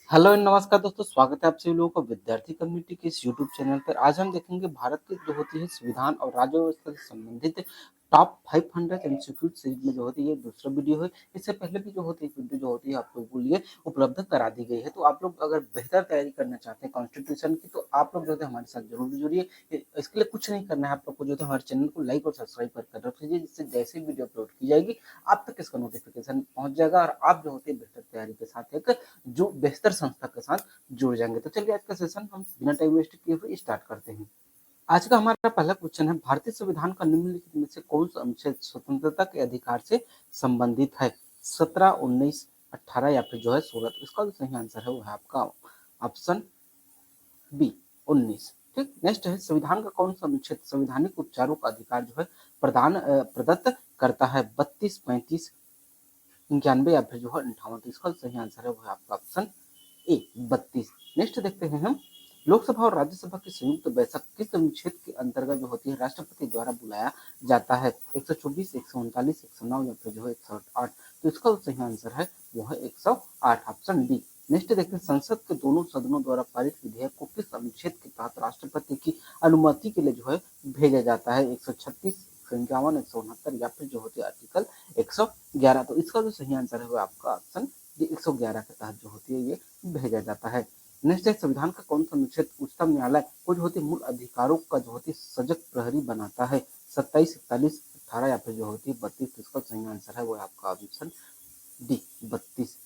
Hello and नमस्कार दोस्तों, स्वागत है आप सभी लोगों का विद्यार्थी कम्युनिटी के इस यूट्यूब चैनल पर। आज हम देखेंगे भारत की जो होती है संविधान और राज्य व्यवस्था से संबंधित टॉप 500 एमसीक्यू सीरीज में जो होती है दूसरा वीडियो है। इससे पहले भी जो होती है वीडियो जो होती है आप लोगों के लिए उपलब्ध करा दी गई है। तो आप लोग अगर बेहतर तैयारी करना चाहते हैं कॉन्स्टिट्यूशन की, तो आप लोग जो है हमारे साथ जरूर जुड़िए। इसके लिए कुछ नहीं करना है, आप लोग को जो है हमारे चैनल को लाइक और सब्सक्राइब कर रख लीजिए, जिससे जैसे ही वीडियो अपलोड की जाएगी आप तक इसका नोटिफिकेशन पहुंच जाएगा और आप जो होती है बेहतर तैयारी के साथ एक जो बेहतर संस्था के साथ जुड़ जाएंगे। तो चलिए आज का सेशन हम बिना टाइम वेस्ट किए हुए स्टार्ट करते हैं। आज का हमारा पहला क्वेश्चन है, भारतीय संविधान का निम्नलिखित में से कौन सा अनुच्छेद स्वतंत्रता के अधिकार से संबंधित है? 17, 19, 18 या फिर जो है 16? तो इसका जो सही आंसर है वो है आपका ऑप्शन बी 19। ठीक, नेक्स्ट है, संविधान का कौन सा अनुच्छेद संवैधानिक उपचारों का अधिकार जो है प्रदत्त करता है? 32, 35, 91 या फिर जो है 58? तो इसका सही आंसर है वो है आपका ऑप्शन ए 32। नेक्स्ट देखते हैं हम, लोकसभा और राज्यसभा की संयुक्त बैठक किस अनुच्छेद के अंतर्गत जो होती है राष्ट्रपति द्वारा बुलाया जाता है? 124, 139, 109 या फिर जो है 108? तो इसका सही आंसर है वो है 108, ऑप्शन डी। नेक्स्ट देखते हैं, संसद के दोनों सदनों द्वारा पारित विधेयक को किस अनुच्छेद के तहत राष्ट्रपति की अनुमति के लिए जो है भेजा जाता है? 136, 151, 169 या फिर जो होती है आर्टिकल 111? तो इसका जो सही आंसर है वो आपका ऑप्शन डी 111 के तहत जो होती है ये भेजा जाता है। नेक्स्ट है, संविधान का कौन सा अनुच्छेद उच्चतम न्यायालय को जो होती है मूल अधिकारों का जो होती है सजग प्रहरी बनाता है? 27, 41, 18 या फिर जो होती है 32? तो इसका सही आंसर है वो आपका ऑप्शन डी 32।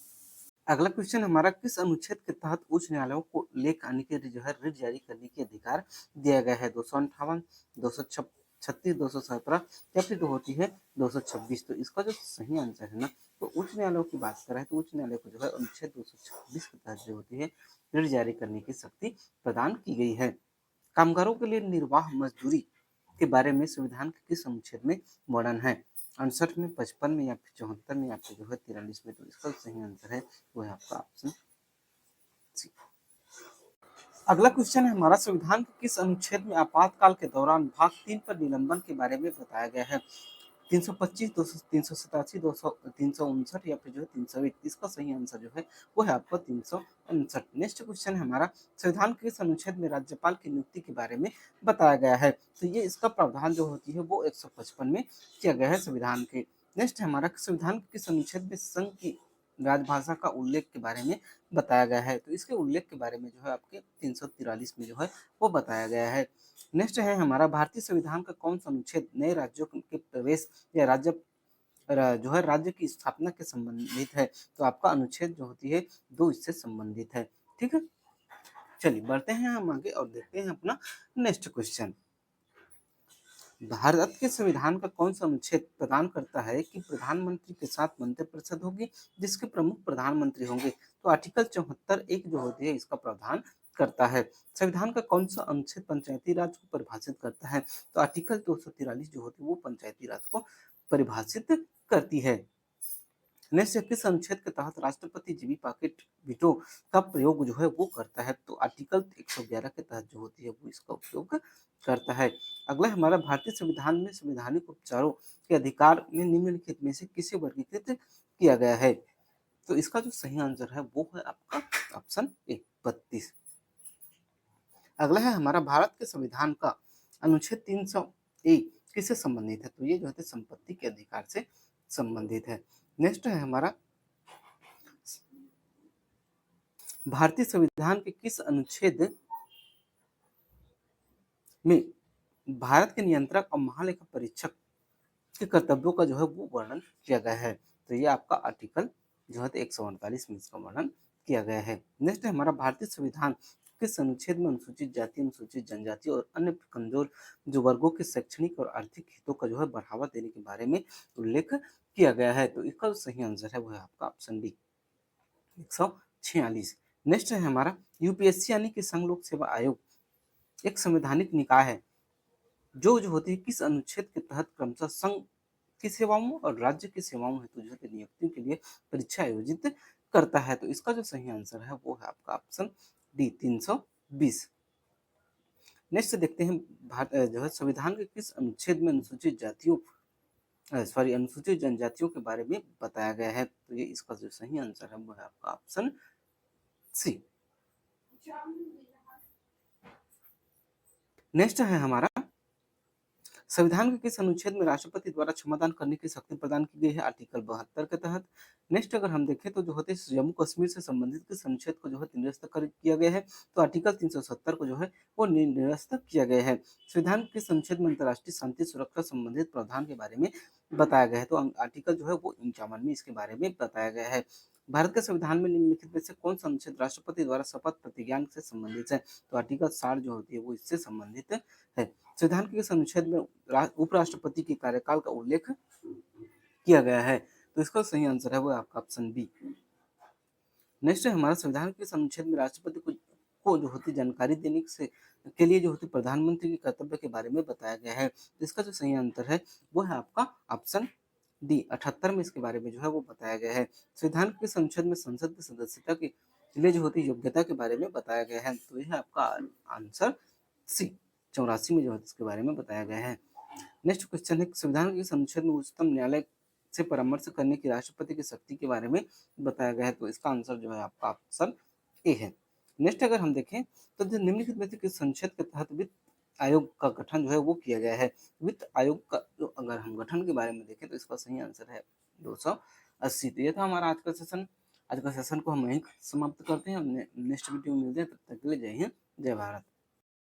अगला क्वेश्चन हमारा, किस अनुच्छेद के तहत उच्च न्यायालयों को लेख आने के जो है रिट जारी करने के अधिकार दिया गया है? 258, 236, 217 या फिर जो होती है 226? तो इसका जो सही आंसर है ना, तो उच्च न्यायालयों की बात करें तो उच्च न्यायालय को जो है अनुच्छेद 226 के तहत जो होती है रिट जारी करने की शक्ति प्रदान की गई है। कामगारों के लिए निर्वाह मजदूरी के बारे में संविधान के किस अनुच्छेद में वर्णन है? 68 में, 55 में या फिर 74 में या फिर जो है 43 में? तो इसका सही आंसर है वो है आपका ऑप्शन सी। अगला क्वेश्चन है हमारा, संविधान के किस अनुच्छेद में आपातकाल के दौरान भाग 3 पर निलंबन के बारे में बताया गया है? 325, 200, 387, 200, 359 या फिर जो है 301? इसका सही आंसर जो है वो है आपका 359। नेक्स्ट क्वेश्चन है हमारा, संविधान के किस अनुच्छेद में राज्यपाल की नियुक्ति के बारे में बताया गया है? तो ये इसका प्रावधान जो होती है वो 155 में किया गया है संविधान के। नेक्स्ट है हमारा, संविधान के किस अनुच्छेद में संघ की राजभाषा का उल्लेख के बारे में बताया गया है? तो इसके उल्लेख के बारे में जो है आपके 343 में जो है वो बताया गया है। नेक्स्ट है हमारा, भारतीय संविधान का कौन सा अनुच्छेद नए राज्यों के प्रवेश या जो है राज्य की स्थापना के संबंधित है? तो आपका अनुच्छेद जो होती है 2 इससे संबंधित है। ठीक है, चलिए बढ़ते हैं हम आगे और देखते हैं अपना नेक्स्ट क्वेश्चन। भारत के संविधान का कौन सा अनुच्छेद प्रदान करता है कि प्रधानमंत्री के साथ मंत्रिपरिषद होगी जिसके प्रमुख प्रधानमंत्री होंगे? तो आर्टिकल 74 एक जो होती है इसका प्रावधान करता है। संविधान का कौन सा अनुच्छेद पंचायती राज को परिभाषित करता है? तो आर्टिकल 243 जो होती है वो पंचायती राज को परिभाषित करती है। नेक्स्ट, किस अनुच्छेद के तहत राष्ट्रपति जीवी पॉकेट वीटो का प्रयोग जो है वो करता है? तो आर्टिकल 111 के तहत जो होती है वो इसका उपयोग करता है। अगला हमारा, भारतीय संविधान में संवैधानिक उपचारों के अधिकार में निम्नलिखित में से किसे वर्गीकृत किया गया है? तो इसका जो सही आंसर है वो है आपका ऑप्शन ए 32। अगला है हमारा, भारत के संविधान का अनुच्छेद 300 ए किससे संबंधित है? तो ये जो है संपत्ति के अधिकार से संबंधित है। नेक्स्ट है हमारा, भारतीय संविधान के किस अनुच्छेद में भारत के नियंत्रक और महालेखा परीक्षक के कर्तव्यों का जो है वो वर्णन किया गया है? तो ये आपका आर्टिकल जो है 148 में इसका वर्णन किया गया है। नेक्स्ट है हमारा, भारतीय संविधान किस अनुच्छेद में अनुसूचित जाति, अनुसूचित जनजाति और अन्य कमजोर जो वर्गों के शैक्षणिक और आर्थिक हितों का जो है बढ़ावा देने के बारे में उल्लेख किया गया है? तो इसका जो सही आंसर है वो है आपका ऑप्शन डी 146। नेक्स्ट है हमारा, यूपीएससी यानी कि संघ लोक सेवा आयोग एक संवैधानिक निकाय है जो होती है किस अनुच्छेद के तहत क्रमशः संघ की सेवाओं और राज्य की सेवाओं हेतु जो है नियुक्ति के लिए परीक्षा आयोजित करता है? तो इसका जो सही आंसर है वो है आपका ऑप्शन डी 320। नेक्स्ट देखते हैं, जो है संविधान के किस अनुच्छेद में अनुसूचित जातियों अनुसूचित जनजातियों के बारे में बताया गया है? तो ये इसका जो सही आंसर है वो है आपका ऑप्शन सी। नेक्स्ट है हमारा, संविधान के किस अनुच्छेद में राष्ट्रपति द्वारा क्षमादान करने की शक्ति प्रदान की गई है? आर्टिकल 72 के तहत। नेक्स्ट अगर हम देखें तो जो होते हैं जम्मू कश्मीर से संबंधित किस अनुच्छेद को जो है निरस्त किया गया है? तो आर्टिकल 370 को जो है वो निरस्त किया गया है। संविधान के किस अनुच्छेद में अंतर्राष्ट्रीय शांति सुरक्षा संबंधित प्रावधान के बारे में बताया गया है? तो आर्टिकल जो है वो 51 में इसके बारे में बताया गया है। भारत के संविधान में निम्नलिखित में से कौन सा अनुच्छेद राष्ट्रपति द्वारा शपथ प्रतिज्ञा से संबंधित है? तो आर्टिकल 60 जो होती है वो इससे संबंधित है। संविधान के किस अनुच्छेद में उपराष्ट्रपति के कार्यकाल का उल्लेख किया गया है? तो इसका सही आंसर है वो आपका ऑप्शन बी। नेक्स्ट है हमारा, संविधान के किस अनुच्छेद में राष्ट्रपति को जो होती जानकारी देने से के लिए जो होती प्रधानमंत्री के कर्तव्य के बारे में बताया गया है? तो इसका जो सही आंसर है वो है आपका ऑप्शन डी। 78 में इसके बारे में जो है वो बताया गया है। संविधान के किस अनुच्छेद में संसद की सदस्यता के लिए जो होती योग्यता के बारे में बताया गया है? तो यह आपका आंसर सी। 84 में जो है इसके बारे में बताया गया है। नेक्स्ट क्वेश्चन है, संविधान के किस अनुच्छेद में उच्चतम न्यायालय से परामर्श करने की राष्ट्रपति की शक्ति के बारे में बताया गया है? तो इसका आंसर जो है आपका ऑप्शन ए है। नेक्स्ट अगर हम देखें तो निम्नलिखित में से किस संक्षेद के तहत वित्त आयोग का गठन जो है वो किया गया है? वित्त आयोग का जो अगर हम गठन के बारे में देखें तो इसका सही आंसर है 280। तो ये था हमारा आज का सेशन। आज का सेशन को हम यहीं समाप्त करते हैं। नेक्स्ट वीडियो में मिलते हैं, तब तक के लिए जय हिंद, जय भारत।